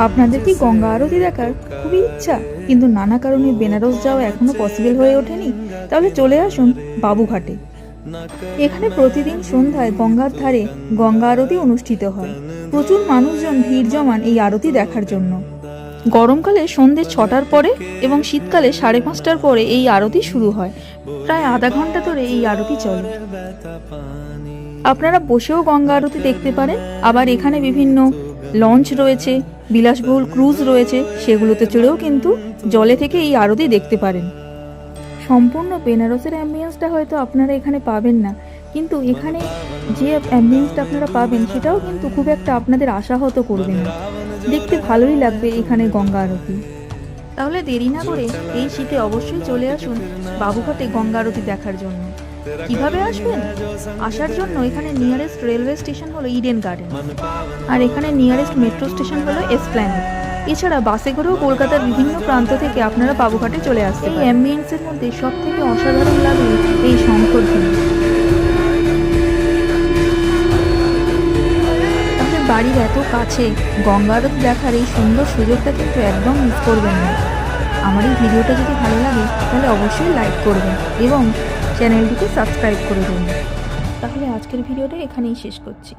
আপনাদের কি গঙ্গা আরতি দেখার খুবই ইচ্ছা, কিন্তু নানা কারণে বেনারস যাওয়া এখনো পসিবল হয়ে ওঠেনি? তাহলে চলে আসুন বাবুঘাটে। এখানে প্রতিদিন সন্ধ্যায় গঙ্গার ধারে গঙ্গা আরতি অনুষ্ঠিত হয়। প্রচুর মানুষজন ভিড় জমান এই আরতি দেখার জন্য। গরমকালে সন্ধ্যে 6টার পরে এবং শীতকালে 5:30টার পরে এই আরতি শুরু হয়। প্রায় আধা ঘন্টা ধরে এই আরতি চলে। আপনারা বসেও গঙ্গা আরতি দেখতে পারেন। আবার এখানে বিভিন্ন লঞ্চ রয়েছে, বিলাসবহুল ক্রুজ রয়েছে, সেগুলোতে চড়েও কিন্তু জলে থেকে এই আরতি দেখতে পারেন। সম্পূর্ণ বেনারসের অ্যাম্বিয়েন্সটা হয়তো আপনারা এখানে পাবেন না, কিন্তু এখানে যে অ্যাম্বিয়েন্সটা আপনারা পাবেন সেটাও কিন্তু খুব একটা আপনাদের আশাহত করবে না। দেখতে ভালোই লাগবে এখানে গঙ্গা আরতি। তাহলে দেরি না করে এই শীতে অবশ্যই চলে আসুন বাবুঘাটে গঙ্গা আরতি দেখার জন্য। কিভাবে আসবেন? আসার জন্য এখানে নিয়ারেস্ট রেলওয়ে স্টেশন হলো ইডেন গার্ডেন, আর এখানে নিয়ারেস্ট মেট্রো স্টেশন হলো এসপ্ল্যানেড। এছাড়া বাসে করেও কলকাতার বিভিন্ন প্রান্ত থেকে আপনারা বাবুঘাটে চলে আসতে পারেন। এই অ্যাম্বিয়েন্সের মধ্যে সব থেকে অসাধারণ লাগে এই শঙ্খধ্বনি। আপনাদের বাড়ির এত কাছে গঙ্গা আরতি দেখার এই সুন্দর সুযোগটা কিন্তু একদম মিস করবেন না। আমার এই ভিডিওটা যদি ভালো লাগে তাহলে অবশ্যই লাইক করবেন এবং চ্যানেলটিকে সাবস্ক্রাইব করে দেবেন। তাহলে আজকের ভিডিওটা এখানেই শেষ করছি।